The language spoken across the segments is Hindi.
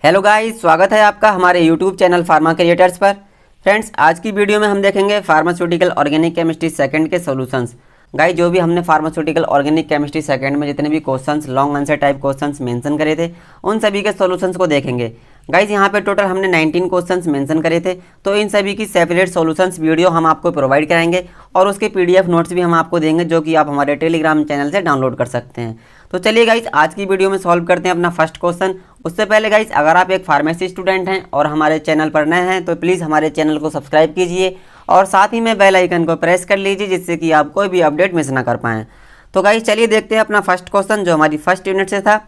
हेलो गाइस, स्वागत है आपका हमारे यूट्यूब चैनल फार्मा क्रिएटर्स पर। फ्रेंड्स, आज की वीडियो में हम देखेंगे फार्मास्यूटिकल ऑर्गेनिक केमिस्ट्री सेकंड के सॉल्यूशंस। गाइस, जो भी हमने फार्मास्यूटिकल ऑर्गेनिक केमिस्ट्री सेकंड में जितने भी questions long answer type questions mention करे थे, उन सभी के सॉल्यूशंस को देखेंगे। गाइस, यहाँ पे टोटल हमने 19 क्वेश्चंस मेंशन करे थे, तो इन सभी की सेपरेट सॉल्यूशंस वीडियो हम आपको प्रोवाइड कराएंगे और उसके पीडीएफ नोट्स भी हम आपको देंगे, जो कि आप हमारे टेलीग्राम चैनल से डाउनलोड कर सकते हैं। तो चलिए गाइस, आज की वीडियो में सॉल्व करते हैं अपना फर्स्ट क्वेश्चन। उससे पहले गाइस, अगर आप एक फार्मेसी स्टूडेंट हैं और हमारे चैनल पर नए हैं तो प्लीज़ हमारे चैनल को सब्सक्राइब कीजिए और साथ ही में बेल आइकन को प्रेस कर लीजिए, जिससे कि आप कोई भी अपडेट मिस ना कर पाएँ। तो गाइस, चलिए देखते हैं अपना फर्स्ट क्वेश्चन, जो हमारी फर्स्ट यूनिट से था।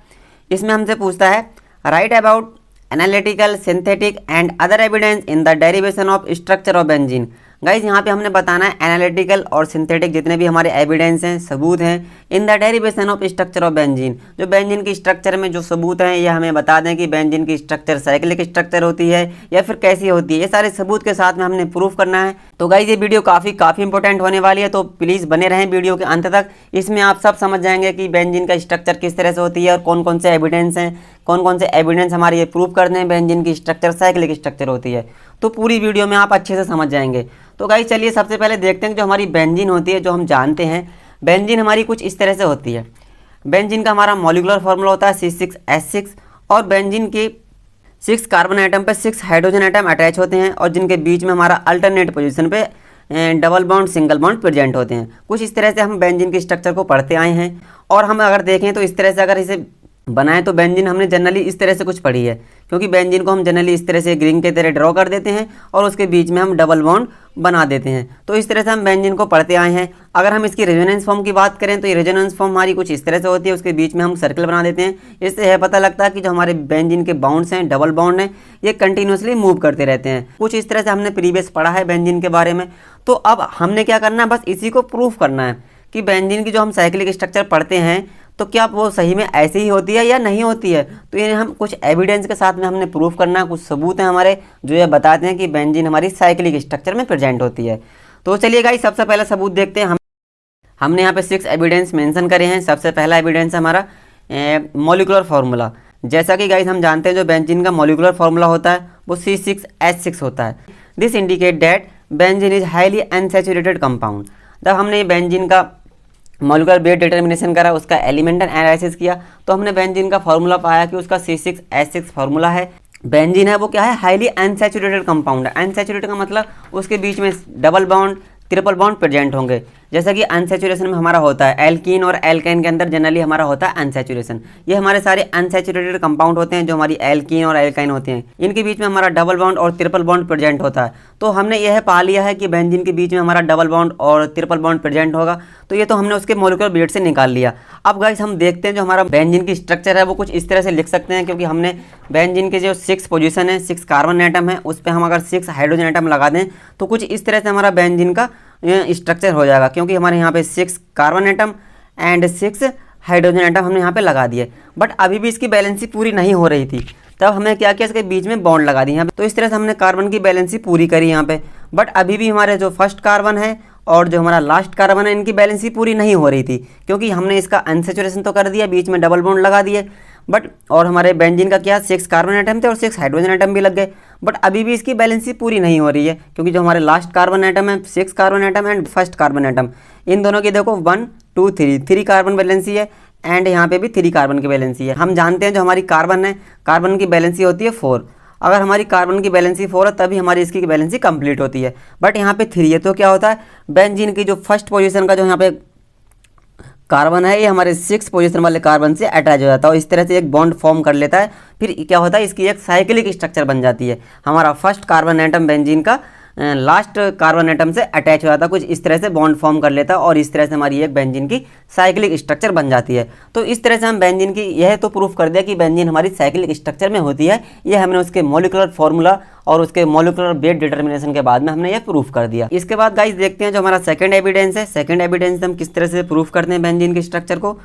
इसमें हमसे पूछता है, right about analytical, synthetic and other evidence in the derivation of structure of benzene. Guys, यहाँ पे हमने बताना है एनालिटिकल और सिंथेटिक जितने भी हमारे एविडेंस हैं, सबूत हैं, in the derivation of structure of benzene. जो बेंजीन की स्ट्रक्चर में जो सबूत हैं, ये हमें बता दें कि बेंजीन की स्ट्रक्चर साइक्लिक स्ट्रक्चर होती है या फिर कैसी होती है। ये सारे सबूत के साथ में हमने प्रूफ करना है। तो गाइस, ये वीडियो काफ़ी इंपॉर्टेंट होने वाली है, तो प्लीज़ बने रहें वीडियो के अंत तक। इसमें आप सब समझ जाएंगे कि बेंजीन का स्ट्रक्चर किस तरह से होती है और कौन कौन से एविडेंस हैं, कौन कौन से एविडेंस हमारे ये प्रूव करते हैं बेंजीन की स्ट्रक्चर साइक्लिक स्ट्रक्चर होती है। तो पूरी वीडियो में आप अच्छे से समझ जाएंगे। तो गाइस, चलिए सबसे पहले देखते हैं कि जो हमारी बेंजीन होती है, जो हम जानते हैं बेंजीन हमारी कुछ इस तरह से होती है। बेंजीन का हमारा मॉलिक्यूलर फॉर्मूला होता है C6H6 और बेंजीन के 6 कार्बन आइटम पे 6 हाइड्रोजन आइटम अटैच होते हैं और जिनके बीच में हमारा अल्टरनेट पोजीशन पे double bond single bond present होते हैं। कुछ इस तरह से हम बेंजीन के स्ट्रक्चर को पढ़ते आए हैं और हम अगर देखें तो इस तरह से अगर इसे बनाए तो बेंजीन हमने जनरली इस तरह से कुछ पढ़ी है, क्योंकि बेंजीन को हम जनरली इस तरह से रिंग के तरह ड्रॉ कर देते हैं और उसके बीच में हम डबल बॉन्ड बना देते हैं। तो इस तरह से हम बेंजीन को पढ़ते आए हैं। अगर हम इसकी रेजोनेंस फॉर्म की बात करें तो ये रेजोनेंस फॉर्म हमारी कुछ इस तरह से होती है, उसके बीच में हम सर्कल बना देते हैं। इससे यह पता लगता है कि जो हमारे बेंजीन के बॉन्ड्स हैं, डबल बॉन्ड हैं, ये कंटिन्यूसली मूव करते रहते हैं। कुछ इस तरह से हमने प्रीवियस पढ़ा है बेंजीन के बारे में। तो अब हमने क्या करना है, बस इसी को प्रूफ करना है कि बेंजीन की जो हम साइक्लिक स्ट्रक्चर पढ़ते हैं तो क्या वो सही में ऐसी ही होती है या नहीं होती है। तो ये हम कुछ एविडेंस के साथ में हमने प्रूफ करना है। कुछ सबूत हैं हमारे जो ये बताते हैं कि बेंजीन हमारी साइक्लिक स्ट्रक्चर में प्रेजेंट होती है। तो चलिए गाइस, सबसे पहला सबूत देखते हैं। हमने यहाँ पे 6 एविडेंस मेंशन करे हैं। सबसे पहला एविडेंस है हमारा मॉलिक्यूलर फार्मूला। जैसा कि गाइस हम जानते हैं जो बेंजीन का मॉलिक्यूलर फार्मूला होता है वो C6H6 होता है। This indicate that benzene is highly unsaturated compound. जब हमने बेंजीन का मॉलिक्यूलर वेट डिटर्मिनेशन करा, उसका एलिमेंटल एनालिसिस किया, तो हमने बेंजीन का फार्मूला पाया कि उसका C6H6 फार्मूला है। बेंजीन है वो क्या है, हाईली अनसैचुरेटेड कंपाउंड है। अनसैचुरेटेड का मतलब उसके बीच में double bond triple bond present होंगे। जैसा कि अनसैचुरेशन में हमारा होता है एल्कीन और एल्काइन के अंदर जनरली हमारा होता है अनसैचुरेशन। ये हमारे सारे अनसैचुरेटेड कंपाउंड होते हैं जो हमारी एल्कीन और एल्काइन होते हैं। इनके बीच में हमारा डबल बॉन्ड और ट्रिपल बॉन्ड प्रेजेंट होता है। तो हमने यह पा लिया है कि बेंजीन के बीच में हमारा डबल बॉन्ड और ट्रिपल बॉन्ड प्रेजेंट होगा। तो ये तो हमने उसके मॉलिक्यूलर वेट से निकाल लिया। अब गाइस, हम देखते हैं जो हमारा बेंजीन की स्ट्रक्चर है वो कुछ इस तरह से लिख सकते हैं, क्योंकि हमने बेंजीन के जो 6 पोजीशन है, 6 कार्बन आइटम है, उस पर हम अगर 6 हाइड्रोजन आइटम लगा दें तो कुछ इस तरह से हमारा बेंजीन का स्ट्रक्चर हो जाएगा, क्योंकि हमारे यहाँ पे 6 carbon item and 6 hydrogen atom हमने यहाँ पे लगा दिए। बट अभी भी इसकी बैलेंसी पूरी नहीं हो रही थी, तब हमने क्या किया, इसके बीच में बॉन्ड लगा दिए यहाँ पे। तो इस तरह से हमने कार्बन की बैलेंसी पूरी करी यहाँ पे। बट अभी भी हमारे जो फर्स्ट कार्बन है और जो हमारा लास्ट कार्बन है, इनकी बैलेंसी पूरी नहीं हो रही थी, क्योंकि हमने इसका अनसैचुरेशन तो कर दिया, बीच में डबल बॉन्ड लगा दिए, बट और हमारे बेंजीन का क्या 6 कार्बन आइटम थे और 6 हाइड्रोजन आइटम भी लग गए। बट अभी भी इसकी बैलेंसी पूरी नहीं हो रही है, क्योंकि जो हमारे लास्ट कार्बन आइटम है 6 carbon item and first carbon item, इन दोनों की देखो 1 2 3 कार्बन बैलेंसी है एंड यहाँ पे भी 3 कार्बन की बैलेंसी है। हम जानते हैं जो हमारी कार्बन है, कार्बन की बैलेंसी होती है 4। अगर हमारी कार्बन की बैलेंसी 4 है तभी हमारी इसकी बैलेंसी कंप्लीट होती है। बट यहाँ पे 3 है, तो क्या होता है, बेंजीन की जो फर्स्ट पोजीशन का जो यहाँ पे कार्बन है ये हमारे 6 पोजीशन वाले कार्बन से अटैच हो जाता है और इस तरह से एक बॉन्ड फॉर्म कर लेता है। फिर क्या होता है, इसकी एक साइक्लिक स्ट्रक्चर बन जाती है। हमारा फर्स्ट कार्बन आइटम बेंजीन का लास्ट कार्बन आइटम से अटैच हो जाता है, कुछ इस तरह से बॉन्ड फॉर्म कर लेता है और इस तरह से हमारी एक बेंजीन की साइक्लिक स्ट्रक्चर बन जाती है। तो इस तरह से हम बेंजीन की यह तो प्रूफ कर दिया कि बेंजीन हमारी साइक्लिक स्ट्रक्चर में होती है। यह हमने उसके मॉलिक्यूलर फार्मूला और उसके मॉलिक्यूलर वेट डिटर्मिनेशन के बाद में हमने यह प्रूफ कर दिया। इसके बाद गाइस देखते हैं जो हमारा सेकंड एविडेंस है। सेकंड एविडेंस हम किस तरह से प्रूफ करते हैं बेंजीन की स्ट्रक्चर को।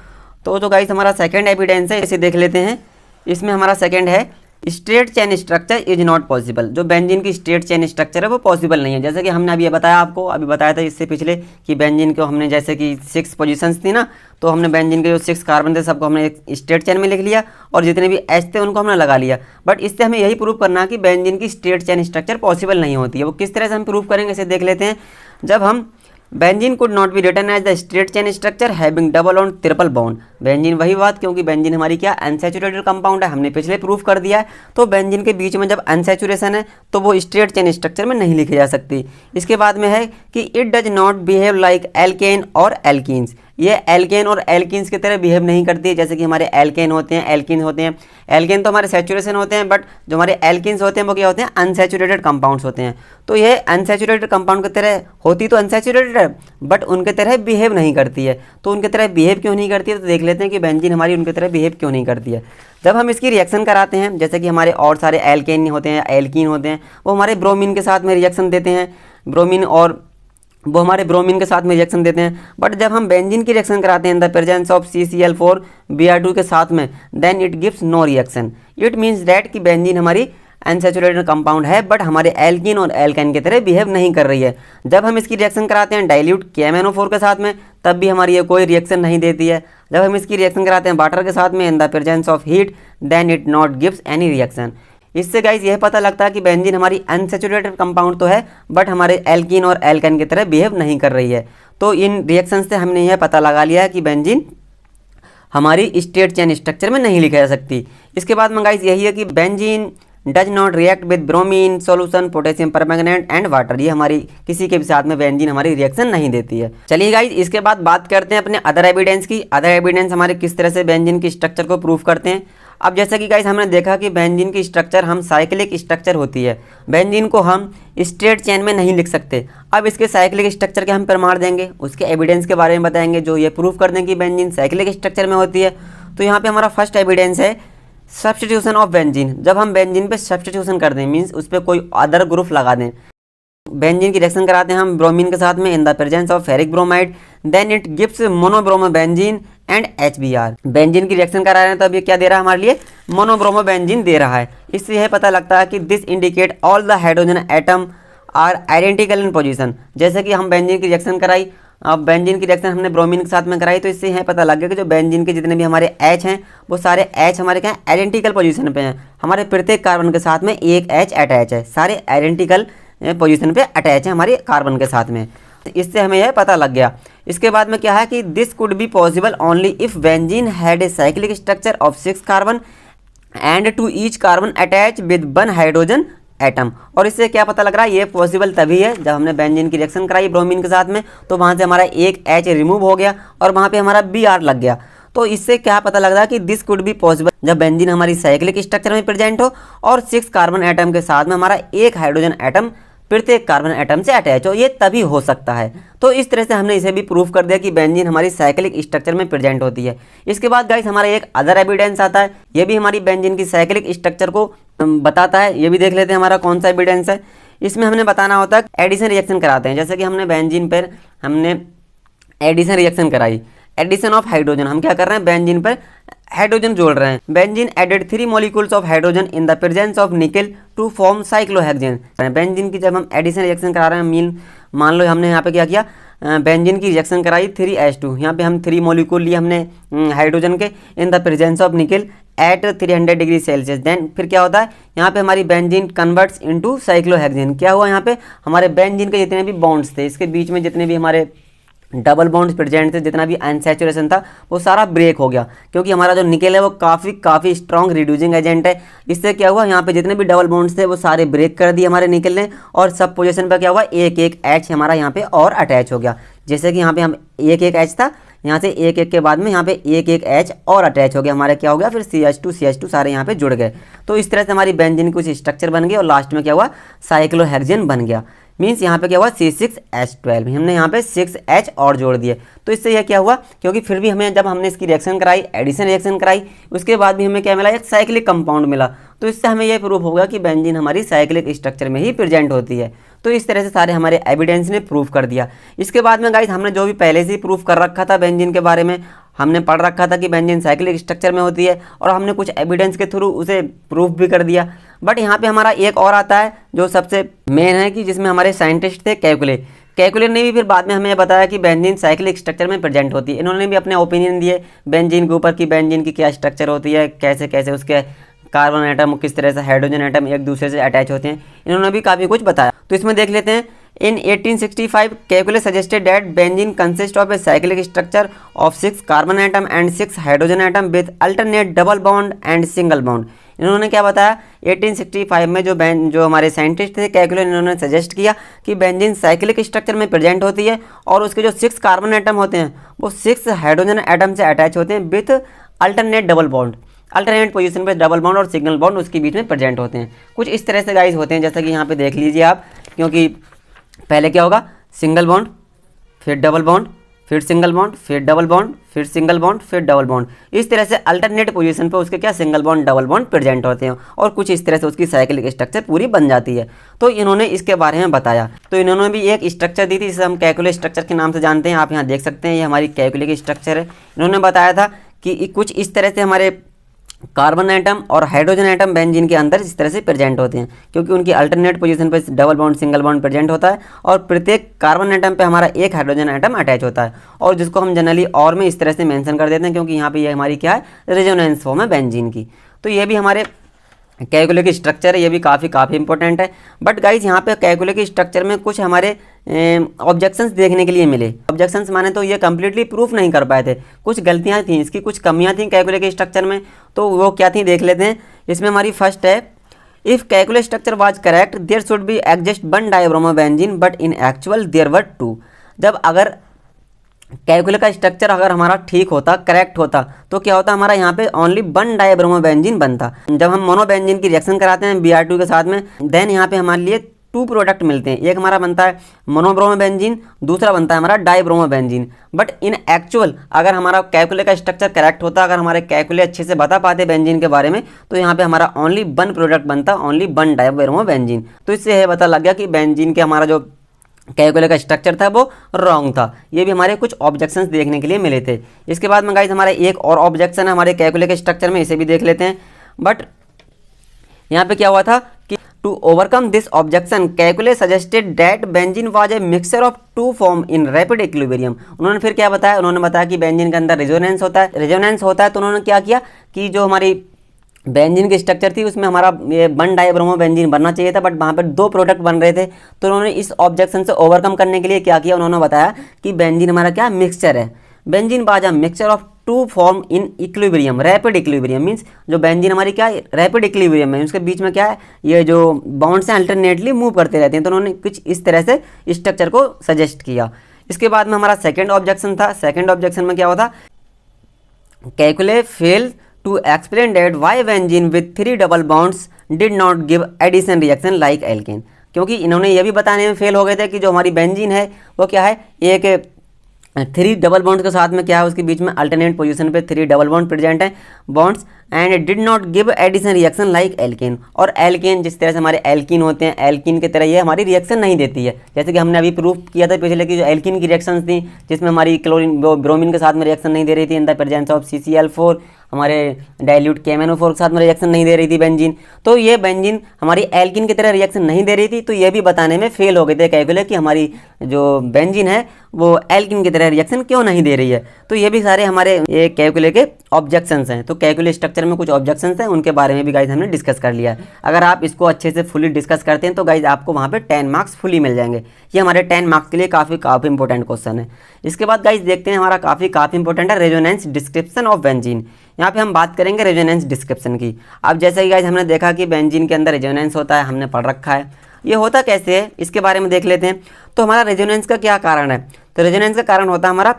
तो जो गाइस हमारा सेकंड एविडेंस है इसे देख लेते हैं। इसमें हमारा सेकंड है straight chain structure is not possible. जो बेंजीन की स्ट्रेट चेन स्ट्रक्चर है वो पॉसिबल नहीं है। जैसे कि हमने अभी बताया आपको, अभी बताया था इससे पिछले कि बेंजीन को हमने जैसे कि 6 पोजीशंस थी ना, तो हमने बेंजीन के जो 6 कार्बन थे सबको हमने एक स्ट्रेट चेन में लिख लिया और जितने भी एच थे उनको हमने लगा लिया। बट इससे हमें यही प्रूव करना है कि बेंजीन की स्ट्रेट चेन स्ट्रक्चर पॉसिबल नहीं होती है। वो किस तरह से हम प्रूव करेंगे इसे देख लेते हैं। जब हम benzene could not be written as the straight chain structure having double on triple bond. Benzene वही बात, क्योंकि बेंजीन हमारी क्या अनसैचुरेटेड कंपाउंड है, हमने पिछले प्रूफ कर दिया है। तो बेंजीन के बीच में जब अनसैचुरेशन है तो वो स्ट्रेट चेन स्ट्रक्चर में नहीं लिखी जा सकती। इसके बाद में है कि it does not behave like alkane और एल्कीन्स। ये एल्केन और एल्कीन्स की तरह बिहेव नहीं करती है, जैसे कि हमारे एल्केन होते हैं, एल्कीन होते हैं। एल्केन तो हमारे सैचुरेशन होते हैं, बट जो हमारे एल्कीन्स होते हैं वो क्या होते हैं, अनसैचुरेटेड कंपाउंड्स होते हैं। तो ये अनसैचुरेटेड कंपाउंड की तरह होती तो अनसैचुरेटेड है, बट उनके तरह बिहेव नहीं करती है। तो उनके तरह बिहेव क्यों नहीं करती है, तो देख लेते हैं कि बेंजीन हमारी उनकी तरह बिहेव क्यों नहीं करती है। जब हम इसकी रिएक्शन कराते हैं, जैसे कि हमारे और सारे एल्केन होते हैं, एल्कीन होते हैं, वो हमारे ब्रोमीन के साथ में रिएक्शन देते हैं, वो हमारे ब्रोमीन के साथ में रिएक्शन देते हैं। बट जब हम बेंजीन की रिएक्शन कराते हैं इन the presence of CCl4 Br2 के साथ में, then it gives no reaction. It means that कि बेंजीन हमारी अनसैचुरेटेड कंपाउंड है, बट हमारे एल्कीन और एल्केन की तरह बिहेव नहीं कर रही है। जब हम इसकी रिएक्शन कराते हैं डाइल्यूट KMnO4 के साथ में, तब भी हमारी ये कोई रिएक्शन नहीं देती है। जब हम इसकी रिएक्शन कराते हैं वाटर के साथ में in the presence of heat, then it not gives any reaction. इससे गाइस यह पता लगता है कि बेंजीन हमारी अनसैचुरेटेड कंपाउंड तो है, बट हमारे एल्कीन और एल्केन की तरह बिहेव नहीं कर रही है। तो इन रिएक्शन से हमने यह पता लगा लिया है कि बेंजीन हमारी स्ट्रेट चेन स्ट्रक्चर में नहीं लिखा जा सकती। इसके बाद में गाइस यही है कि benzene does not react with bromine solution, potassium permanganate and water. ये हमारी किसी के भी साथ में बेंजीन हमारी रिएक्शन नहीं देती है। चलिए गाइस, इसके बाद बात करते हैं अपने अदर एविडेंस की। अदर एविडेंस हमारे किस तरह से बेंजीन की स्ट्रक्चर को प्रूव करते हैं। अब जैसा कि गाइस हमने देखा कि बेंजीन की स्ट्रक्चर हम साइक्लिक स्ट्रक्चर होती है, बेंजीन को हम स्ट्रेट चेन में नहीं लिख सकते। अब इसके साइक्लिक स्ट्रक्चर के हम प्रमाण देंगे, उसके एविडेंस के बारे में बताएंगे जो ये प्रूव कर दें कि बेंजीन साइक्लिक स्ट्रक्चर में होती है। तो यहाँ पे हमारा फर्स्ट एविडेंस है सब्स्टिट्यूशन ऑफ बेंजीन। जब हम बेंजीन पे सब्स्टिट्यूशन कर दें, मीन्स उस पर कोई अदर ग्रुप लगा दें, बेंजीन की रिएक्शन कराते हैं हम ब्रोमीन के साथ में in the presence of ferric bromide, then it gives monobromo benzene and HBr। Benzene की रिएक्शन करा रहे हैं तो अब ये क्या दे रहा है हमारे लिए, मोनोब्रोमो बेंजीन दे रहा है। इससे यह पता लगता है कि this indicate all the hydrogen atom are identical in position. जैसे कि हम बेंजीन की रिएक्शन कराई, अब बेंजीन की रिएक्शन हमने ब्रोमीन के साथ में कराई, तो इससे यह पता लग गया कि जो बेंजीन के जितने भी हमारे H हैं वो सारे H हमारे क्या आइडेंटिकल पोजीशन पे हैं। हमारे प्रत्येक कार्बन के साथ में एक H अटैच है, सारे आइडेंटिकल पोजीशन पे अटैच है हमारे कार्बन के साथ में। इससे हमें यह पता लग गया। इसके बाद में क्या है कि this could be possible only if benzene had a cyclic structure of 6 carbon and to each carbon attach with 1 hydrogen atom. और इससे क्या पता लग रहा है, ये पॉसिबल तभी है जब हमने बेंजीन की रिएक्शन कराई ब्रोमीन के साथ में, तो वहाँ से हमारा एक H रिमूव हो गया और वहाँ पे हमारा Br लग गया। तो इससे क्या पता लग रहा है कि दिस कुड बी पॉसिबल जब बेंजीन हमारी साइक्लिक स्ट्रक्चर में प्रेजेंट हो और 6 कार्बन एटम के साथ में हमारा एक हाइड्रोजन एटम प्रत्येक कार्बन एटम से अटैच हो, ये तभी हो सकता है। तो इस तरह से हमने इसे भी प्रूफ कर दिया कि बेंजीन हमारी साइक्लिक स्ट्रक्चर में प्रेजेंट होती है। इसके बाद गाइस हमारा एक अदर एविडेंस आता है, ये भी हमारी बेंजीन की साइक्लिक स्ट्रक्चर को बताता है। ये भी देख लेते हैं हमारा कौन सा एविडेंस है। इसमें हमने बताना होता है एडिशन रिएक्शन कराते हैं। जैसे कि हमने बेंजीन पर हमने एडिशन रिएक्शन कराई, एडिशन ऑफ हाइड्रोजन, हम क्या कर रहे हैं बेंजीन पर हाइड्रोजन जोड़ रहे हैं। Benzene added 3 molecules of hydrogen in the presence of nickel to form cyclohexane. Benzene की जब हम एडिशन रिएक्शन करा रहे हैं, मान लो हमने यहाँ पे क्या किया, बेंजीन की रिएक्शन कराई 3H2, यहाँ पे हम 3 मॉलिक्यूल लिए हमने हाइड्रोजन के in the presence of nickel at 300 degree Celsius. Then फिर क्या होता है, यहाँ पे हमारी बेंजीन कन्वर्ट्स इनटू साइक्लोहेक्सेन। क्या हुआ, यहाँ पे हमारे बेंजीन के जितने भी बॉन्ड्स थे, इसके बीच में जितने भी हमारे डबल बॉन्ड्स प्रेजेंट थे, जितना भी अनसैचुरेशन था वो सारा ब्रेक हो गया, क्योंकि हमारा जो निकेल है वो काफ़ी स्ट्रॉन्ग रिड्यूसिंग एजेंट है। इससे क्या हुआ, यहाँ पे जितने भी डबल बॉन्ड्स थे वो सारे ब्रेक कर दिए हमारे निकेल ने, और सब पोजीशन पर क्या हुआ, एक H हमारा यहाँ पे और अटैच हो गया। जैसे कि यहाँ पे हम एक H था, यहाँ से एक के बाद में यहाँ पे एक H और अटैच हो गया, हमारा क्या हो गया फिर CH2 सारे यहाँ पे जुड़ गए। तो इस तरह से हमारी बेंजीन कुछ स्ट्रक्चर बन गई और लास्ट में क्या हुआ, साइक्लोहेक्सेन बन गया। मीन्स यहाँ पे क्या हुआ, C6H12, हमने यहाँ पे 6H और जोड़ दिए। तो इससे यह क्या हुआ, क्योंकि फिर भी हमें जब हमने इसकी रिएक्शन कराई, एडिशन रिएक्शन कराई, उसके बाद भी हमें क्या मिला, एक साइक्लिक कंपाउंड मिला। तो इससे हमें यह प्रूफ होगा कि बेंजीन हमारी साइक्लिक स्ट्रक्चर में ही प्रेजेंट होती है। तो इस तरह से सारे हमारे एविडेंस ने प्रूफ कर दिया। इसके बाद में गाइस हमने जो भी पहले से ही प्रूफ कर रखा था बेंजीन के बारे में, हमने पढ़ रखा था कि बेंजीन साइक्लिक स्ट्रक्चर में होती है और हमने कुछ एविडेंस के थ्रू उसे प्रूफ भी कर दिया। बट यहाँ पे हमारा एक और आता है जो सबसे मेन है कि जिसमें हमारे साइंटिस्ट थे केकुले। केकुले ने भी फिर बाद में हमें बताया कि बेंजीन साइक्लिक स्ट्रक्चर में प्रेजेंट होती है। इन्होंने भी अपने ओपिनियन दिए बेंजीन के ऊपर कि बेंजीन की क्या स्ट्रक्चर होती है, कैसे कैसे उसके कार्बन एटम किस तरह से हाइड्रोजन एटम एक दूसरे से अटैच होते हैं। इन्होंने भी काफ़ी कुछ बताया। तो इसमें देख लेते हैं। In 1865, Kekulé suggested that benzene consists of a cyclic structure of 6 carbon atom and 6 hydrogen atom with alternate double bond and single bond। इन्होंने क्या बताया 1865 में जो हमारे साइंटिस्ट थे केकुले, इन्होंने सजेस्ट किया कि बेंजीन साइक्लिक स्ट्रक्चर में प्रेजेंट होती है और उसके जो 6 कार्बन एटम होते हैं वो 6 हाइड्रोजन एटम से अटैच होते हैं with alternate double bond. Alternate position पे डबल बॉन्ड और सिंगल बॉन्ड उसके बीच में प्रेजेंट होते हैं। कुछ इस तरह से गाइस होते हैं, जैसा कि यहाँ पे देख लीजिए आप, क्योंकि पहले क्या होगा सिंगल बॉन्ड, फिर डबल बॉन्ड, फिर सिंगल बॉन्ड, फिर डबल बॉन्ड, फिर सिंगल बॉन्ड, फिर डबल बॉन्ड। इस तरह से अल्टरनेट पोजीशन पे उसके क्या single bond double bond present होते हैं और कुछ इस तरह से उसकी साइक्लिक स्ट्रक्चर पूरी बन जाती है। तो इन्होंने इसके बारे में बताया। तो इन्होंने भी एक स्ट्रक्चर दी थी जिसे हम केकुले स्ट्रक्चर के नाम से जानते हैं। आप यहाँ देख सकते हैं ये हमारी केकुले की स्ट्रक्चर है। इन्होंने बताया था कि कुछ इस तरह से हमारे कार्बन एटम और हाइड्रोजन एटम बेंजीन के अंदर इस तरह से प्रेजेंट होते हैं, क्योंकि उनकी अल्टरनेट पोजीशन पे double bond single bond present होता है और प्रत्येक कार्बन एटम पे हमारा एक हाइड्रोजन एटम अटैच होता है, और जिसको हम जनरली और में इस तरह से मेंशन कर देते हैं, क्योंकि यहाँ पे ये हमारी क्या है रेजोनेंस फॉर्म है बेंजीन की। तो ये भी हमारे केकुले की स्ट्रक्चर है, ये भी काफ़ी इंपॉर्टेंट है। बट गाइज यहाँ पे केकुले की स्ट्रक्चर में कुछ हमारे ऑब्जेक्शंस देखने के लिए मिले। ऑब्जेक्शंस माने तो ये कम्प्लीटली प्रूफ नहीं कर पाए थे, कुछ गलतियाँ थी, इसकी कुछ कमियाँ थी केकुले के स्ट्रक्चर में। तो वो क्या थी देख लेते हैं। इसमें हमारी फर्स्ट है, if Kekule structure was correct there should be exist 1 dibromo benzene but in actual there were 2। जब अगर केकुले का स्ट्रक्चर अगर हमारा ठीक होता, करेक्ट होता, तो क्या होता हमारा यहाँ पे ओनली 1 डायब्रोमो बेंजीन बनता। जब हम मोनो बेंजीन की रिएक्शन कराते हैं Br2 के साथ में, देन यहाँ पे हमारे लिए 2 प्रोडक्ट मिलते हैं। एक हमारा बनता है मोनोब्रोमो बेंजीन, दूसरा बनता है हमारा dibromo benzene. But in actual अगर हमारा केकुले का स्ट्रक्चर करेक्ट होता, अगर हमारे केकुले अच्छे से बता पाते बेंजीन के बारे में, तो यहाँ पे हमारा ओनली 1 प्रोडक्ट बनता, ओनली 1 डाइब्रोमो बेंजीन। तो इससे यह पता लग गया कि बेंजीन के हमारा जो केकुले का स्ट्रक्चर था वो रॉन्ग था। ये भी हमारे कुछ ऑब्जेक्शंस देखने के लिए मिले थे। इसके बाद में गाइस हमारे एक और ऑब्जेक्शन है हमारे केकुले के स्ट्रक्चर में, इसे भी देख लेते हैं। बट यहाँ पे क्या हुआ था कि to overcome this objection Kekule suggested that benzene was a mixture of 2 form in rapid equilibrium. उन्होंने फिर क्या बताया, उन्होंने बताया कि बेंजीन के अंदर रेजोनेंस होता है। तो उन्होंने क्या किया कि जो हमारी बेंजीन की स्ट्रक्चर थी उसमें हमारा ये 1 डाइब्रोमो बेंजीन बनना चाहिए था, बट वहाँ पर 2 प्रोडक्ट बन रहे थे। तो उन्होंने इस ऑब्जेक्शन से ओवरकम करने के लिए क्या किया, उन्होंने बताया कि बेंजीन हमारा क्या मिक्सचर है। Benzene was a mixture of 2 form in equilibrium, rapid equilibrium means जो बेंजीन हमारी क्या है रैपिड इक्विलिब्रियम है, उसके बीच में क्या है ये जो बॉन्ड्स हैं अल्टरनेटली मूव करते रहते हैं। तो उन्होंने कुछ इस तरह से स्ट्रक्चर को सजेस्ट किया। इसके बाद में हमारा सेकेंड ऑब्जेक्शन था। सेकेंड ऑब्जेक्शन में क्या हुआ था, Kekule fail to explain that why benzene with 3 double bonds did not give addition reaction like alkane। क्योंकि इन्होंने ये भी बताने में फेल हो गए थे कि जो हमारी बेंजीन है वो क्या है एक 3 डबल बॉन्ड के साथ में क्या है उसके बीच में अल्टरनेट पोजीशन पे 3 डबल बॉन्ड प्रेजेंट है bonds, and did not give addition reaction like alkane. और एल्केन जिस तरह से हमारे एल्कीन होते हैं, एल्कीन की तरह ये हमारी रिएक्शन नहीं देती है। जैसे कि हमने अभी प्रूफ किया था पिछले कि जो एल्कीन की रिएक्शंस थी जिसमें हमारी क्लोरीन ब्रोमीन के साथ में रिएक्शन नहीं दे रही थी इन द प्रेजेंस ऑफ CCl4, हमारे डाइल्यूट KMnO4 के साथ में रिएक्शन नहीं दे रही थी बेंजीन। तो ये बेंजीन हमारी एल्कीन की तरह रिएक्शन नहीं दे रही थी। तो ये भी बताने में फेल हो गए थे केकुले कि हमारी जो बेंजीन है वो एल्कीन की तरह रिएक्शन क्यों नहीं दे रही है। तो ये भी सारे हमारे ये केकुले के ऑब्जेक्शंस हैं। तो केकुले स्ट्रक्चर में कुछ ऑब्जेक्शंस हैं, उनके बारे में भी गाइज हमने डिस्कस कर लिया है। अगर आप इसको अच्छे से फुली डिस्कस करते हैं तो गाइज आपको वहाँ पे 10 मार्क्स फुली मिल जाएंगे। ये हमारे 10 मार्क्स के लिए काफ़ी इंपॉर्टेंट क्वेश्चन है। इसके बाद गाइज देखते हैं हमारा काफ़ी इंपॉर्टेंट है रेजोनेंस डिस्क्रिप्शन ऑफ बेंजीन। यहाँ पे हम बात करेंगे रेजोनेंस डिस्क्रिप्शन की। अब जैसे कि गाइज हमने देखा कि बेंजीन के अंदर रेजोनेंस होता है, हमने पढ़ रखा है। ये होता कैसे है इसके बारे में देख लेते हैं। तो हमारा रेजोनेंस का क्या कारण है, तो रेजोनेंस का कारण होता है हमारा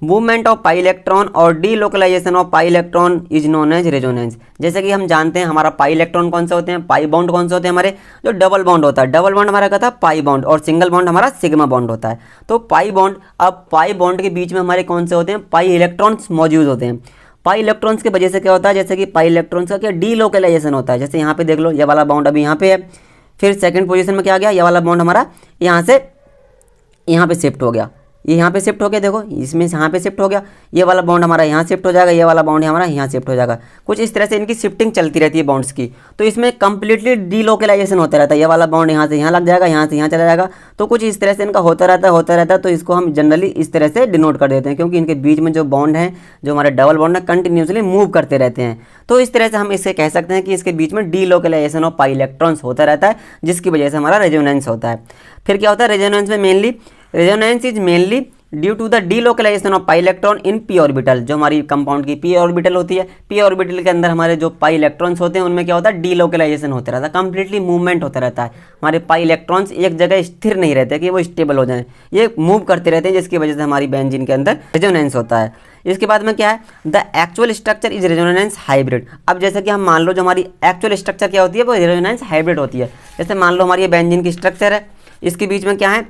मूवमेंट ऑफ पाई इलेक्ट्रॉन और delocalisation of pi electron is known as resonance. जैसे कि हम जानते हैं हमारा पाई इलेक्ट्रॉन कौन से होते हैं, पाई बॉन्ड कौन से होते हैं हमारे, जो डबल बॉन्ड होता है। डबल बॉन्ड हमारा कहता है पाई बॉन्ड और सिंगल बॉन्ड हमारा सिग्मा बॉन्ड होता है। तो पाई बॉन्ड, अब पाई बॉन्ड के बीच में हमारे कौन से होते हैं, पाई इलेक्ट्रॉन्स मौजूद होते हैं। पाई इलेक्ट्रॉन्स की वजह से क्या होता है, जैसे कि पाई इलेक्ट्रॉन्स का क्या डीलोकलाइजेशन होता है। जैसे यहाँ पे देख लो ये वाला बॉन्ड अभी यहाँ पे है, फिर सेकंड पोजीशन में क्या आ गया, ये वाला बॉन्ड हमारा यहाँ से यहाँ पे शिफ्ट हो गया, ये यहाँ पे शिफ्ट हो गया, देखो इसमें यहाँ पे शिफ्ट हो गया, ये वाला बॉन्ड हमारा यहाँ शिफ्ट हो जाएगा, ये वाला बॉन्ड हमारा यहाँ शिफ्ट हो जाएगा। कुछ इस तरह से इनकी शिफ्टिंग चलती रहती है बॉन्ड्स की। तो इसमें कंप्लीटली डीलोकलाइजेशन होता रहता है, ये वाला बॉन्ड यहाँ से यहाँ लग जाएगा, यहाँ से यहाँ चला जाएगा। तो कुछ इस तरह से इनका होता रहता है। तो इसको हम जनरली इस तरह से डिनोट कर देते हैं, क्योंकि इनके बीच में जो बॉन्ड है, जो हमारे डबल बॉन्ड है, कंटिन्यूसली मूव करते रहते हैं। तो इस तरह से हम इसे कह सकते हैं कि इसके बीच में डीलोकलाइजेशन ऑफ पाई इलेक्ट्रॉन्स होता रहता है, जिसकी वजह से हमारा रेजोनेंस होता है। फिर क्या होता है रेजोनेंस में, mainly resonance is mainly due to the delocalisation of pi electron in p orbital. जो हमारी कंपाउंड की पी ऑर्बिटल होती है, पी ऑर्बिटल के अंदर हमारे जो पाई इलेक्ट्रॉन्स होते हैं, उनमें क्या होता है डीलोकलाइजेशन होता रहता है, कंप्लीटली मूवमेंट होता रहता है। हमारे पाई इलेक्ट्रॉन्स एक जगह स्थिर नहीं रहते कि वो स्टेबल हो जाएं, ये मूव करते रहते हैं, जिसकी वजह से हमारी बेंजीन के अंदर रेजोनेंस होता है। इसके बाद में क्या है, the actual structure is resonance hybrid. अब जैसे कि हम मान लो जो हमारी एक्चुअल स्ट्रक्चर क्या होती है, वो रेजोनेंस हाइब्रिड होती है। जैसे मान लो हमारी ये बेंजीन की स्ट्रक्चर है, इसके बीच में क्या है,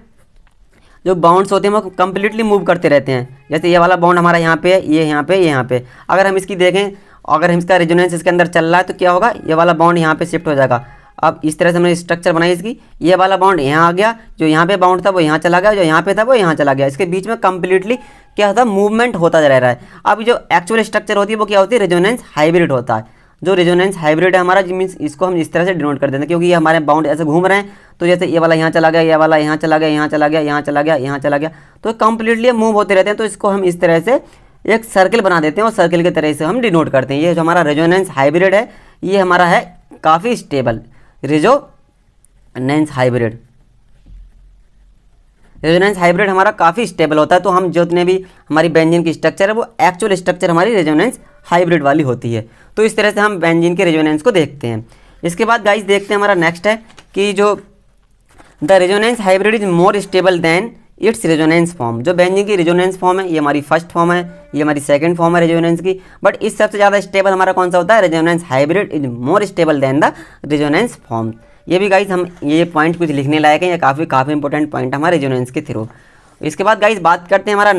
जो बॉन्ड्स होते हैं वो कंप्लीटली मूव करते रहते हैं। जैसे ये वाला बॉन्ड हमारा यहाँ पे है, ये यहाँ पे, ये यहाँ पे। अगर हम इसकी देखें, अगर हम इसका रेजोनेंस इसके अंदर चल रहा है, तो क्या होगा, ये वाला बॉन्ड यहाँ पे शिफ्ट हो जाएगा। अब इस तरह से हमने स्ट्रक्चर बनाई इसकी, ये वाला बॉन्ड यहाँ आ गया, जो यहाँ पे बाउंड था वो यहाँ चला गया, जो यहाँ पे था वो यहाँ चला गया। इसके बीच में कंप्लीटली क्या होता है, मूवमेंट होता जा रहा है। अब जो एक्चुअल स्ट्रक्चर होती है वो क्या होती है, रेजोनेंस हाइब्रिड होता है। जो रेजोनेंस हाइब्रिड है हमारा, मीन्स इसको हम इस तरह से डिनोट कर देते हैं, क्योंकि ये हमारे बाउंड ऐसे घूम रहे हैं। तो जैसे ये वाला यहाँ चला गया, ये वाला यहाँ चला गया, यहाँ चला गया, यहाँ चला गया, यहाँ चला गया, तो कंप्लीटली मूव होते रहते हैं। तो इसको हम इस तरह से एक सर्किल बना देते हैं और सर्किल की तरह से हम डिनोट करते हैं। ये जो हमारा रेजोनेंस हाइब्रिड है, ये हमारा है काफ़ी stable resonance hybrid. Resonance hybrid हमारा काफ़ी स्टेबल होता है। तो हम जितने भी हमारी बेंजीन की स्ट्रक्चर है, वो एक्चुअल स्ट्रक्चर हमारी रेजोनेंस हाइब्रिड वाली होती है। तो इस तरह से हम बेंजीन के रेजोनेंस को देखते हैं। इसके बाद गाइस देखते हैं हमारा नेक्स्ट है कि जो the resonance hybrid is more stable then it's resonance form. जो बेंजीन की रेजोनेंस फॉर्म है, ये हमारी फर्स्ट फॉर्म है, ये हमारी सेकंड फॉर्म है रेजोनेंस की। बट इस सबसे ज़्यादा स्टेबल हमारा कौन सा होता है, resonance hybrid is more stable then the resonance form. ये भी गाइस हम ये पॉइंट कुछ लिखने लायक है, ये काफ़ी इंपॉर्टेंट पॉइंट हमारे रेजोनेंस के थ्रू। इसके बाद गाइस बात करते हैं, हमारा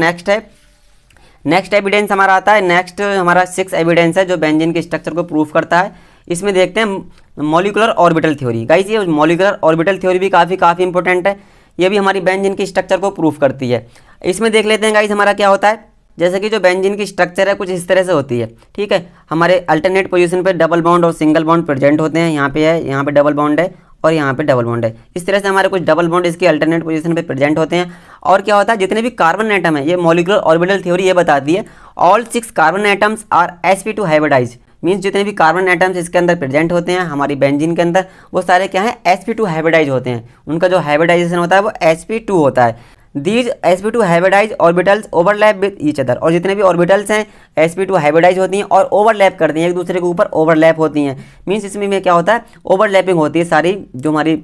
नेक्स्ट एविडेंस हमारा आता है। नेक्स्ट हमारा 6 एविडेंस है जो बेंजीन के स्ट्रक्चर को प्रूफ करता है। इसमें देखते हैं मॉलिक्यूलर ऑर्बिटल थ्योरी। गाइस ये मॉलिक्यूलर ऑर्बिटल थ्योरी भी काफ़ी इंपॉर्टेंट है, ये भी हमारी बेंजीन की स्ट्रक्चर को प्रूफ करती है। इसमें देख लेते हैं गाइस हमारा क्या होता है। जैसे कि जो बेंजीन की स्ट्रक्चर है कुछ इस तरह से होती है, ठीक है। हमारे अल्टरनेट पोजीशन पे डबल बॉन्ड और सिंगल बॉन्ड प्रेजेंट होते हैं। यहाँ पे है, यहाँ पे डबल बॉन्ड है और यहाँ पे डबल बॉन्ड है। इस तरह से हमारे कुछ डबल बॉन्ड इसकी अल्टरनेट पोजीशन पे प्रेजेंट होते हैं। और क्या होता है, जितने भी कार्बन एटम है, ये मॉलिक्यूलर ऑर्बिटल थ्योरी ये बताती है, all 6 carbon atoms are sp2 hybridise. Means जितने भी कार्बन एटम्स इसके अंदर प्रेजेंट होते हैं हमारी बेंजीन के अंदर, वो सारे क्या है, sp2 हाइब्रिडाइज होते हैं। उनका जो हाइब्रिडाइजेशन होता है वो sp2 होता है। These sp2 hybridise orbitals overlap with each other. और जितने भी ऑर्बिटल्स हैं sp2 हाइब्रिडाइज होती हैं और ओवरलैप करती हैं, एक दूसरे के ऊपर ओवरलैप होती हैं। मीन्स इसमें क्या होता है, ओवरलैपिंग होती है, सारी जो हमारी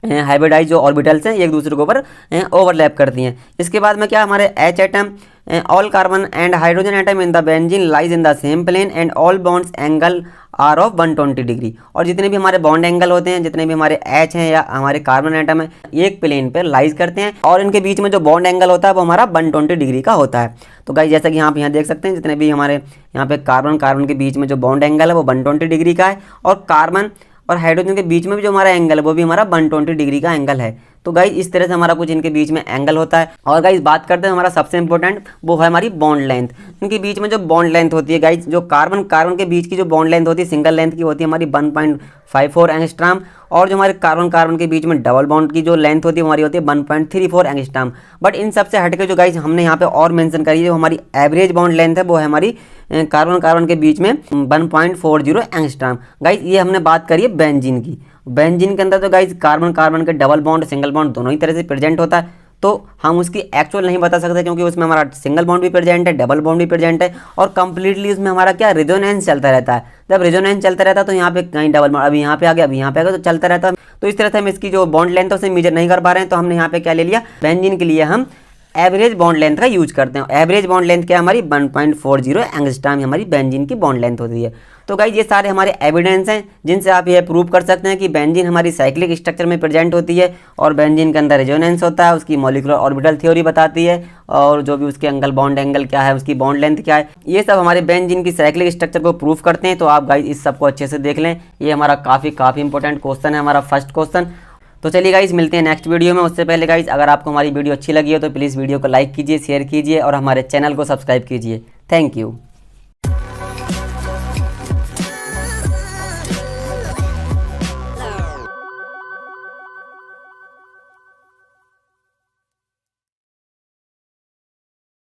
हाइब्रिडाइज जो ऑर्बिटल्स हैं एक दूसरे के ऊपर ओवरलैप करती हैं। इसके बाद में क्या, हमारे H atom, all carbon and hydrogen atom in the benzene lies in the same plane and all bonds angle are of 120 degree. और जितने भी हमारे बॉन्ड एंगल होते हैं, जितने भी हमारे H हैं या हमारे कार्बन एटम है, एक प्लेन पर लाइज करते हैं और इनके बीच में जो बॉन्ड एंगल होता है वो हमारा 120 डिग्री का होता है। तो गाइस जैसा कि आप यहाँ देख सकते हैं, जितने भी हमारे यहाँ पे कार्बन के बीच में जो बॉन्ड एंगल है वो 120 डिग्री का है, और कार्बन और हाइड्रोजन के बीच में भी जो हमारा एंगल है वो भी हमारा 120 डिग्री का एंगल है। तो गाइस इस तरह से हमारा कुछ इनके बीच में एंगल होता है। और गाइस बात करते हैं हमारा सबसे इंपॉर्टेंट, वो है हमारी बॉन्ड लेंथ। इनके बीच में जो बॉन्ड लेंथ होती है गाइस, जो कार्बन के बीच की जो बॉन्ड लेंथ होती है सिंगल लेंथ की होती है हमारी 1.54 एंगस्ट्राम, और जो हमारे कार्बन के बीच में डबल बॉन्ड की जो लेंथ होती है हमारी होती है 1.34 एंगस्ट्राम। बट इन सबसे हटके जो गाइस हमने यहाँ पे और मेंशन करी है, जो हमारी एवरेज बॉन्ड लेंथ है वो है हमारी कार्बन के बीच में 1.40 एंगस्ट्राम। गाइस ये हमने बात करी है बेंजीन की। बेंजीन के अंदर तो गाइस कार्बन के डबल बॉन्ड सिंगल बॉन्ड दोनों ही तरह से प्रेजेंट होता है। तो हम उसकी एक्चुअल नहीं बता सकते, क्योंकि उसमें हमारा सिंगल बॉन्ड भी प्रेजेंट है, डबल बॉन्ड भी प्रेजेंट है, और कंप्लीटली उसमें हमारा क्या, रेजोनेंस चलता रहता है। जब रेजोनेंस चलता रहता है तो यहाँ पे कहीं डबल बॉन्ड, अभी यहाँ पे आ गया, अभी यहाँ पे आ गया, तो चलता रहता है। तो इस तरह से हम इसकी जो बॉन्ड लेंथ है उसे मेजर नहीं कर पा रहे हैं। तो हमने यहाँ पे क्या ले लिया, बेंजीन के लिए हम एवरेज बॉन्ड लेंथ का यूज करते हैं। एवरेज बॉन्ड लेंथ क्या है हमारी 1.40 एंगस्ट्राम हमारी बेंजीन की बॉन्ड लेंथ होती है। तो गाइस ये सारे हमारे एविडेंस हैं जिनसे आप ये प्रूव कर सकते हैं कि बेंजीन हमारी साइक्लिक स्ट्रक्चर में प्रेजेंट होती है, और बेंजीन के अंदर रेजोनेंस होता है, उसकी मॉलिक्यूलर ऑर्बिटल थ्योरी बताती है, और जो भी उसके एंगल बॉन्ड एंगल क्या है, उसकी बॉन्ड लेंथ क्या है, ये सब हमारे बेंजीन की साइक्लिक स्ट्रक्चर को प्रूव करते हैं। तो आप गाइस इस सबको अच्छे से देख लें। ये हमारा काफ़ी इंपॉर्टेंट क्वेश्चन है, हमारा फर्स्ट क्वेश्चन। तो चलिए गाइज मिलते हैं नेक्स्ट वीडियो में। उससे पहले गाइज अगर आपको हमारी वीडियो अच्छी लगी हो तो प्लीज़ वीडियो को लाइक कीजिए, शेयर कीजिए और हमारे चैनल को सब्सक्राइब कीजिए। Thank you.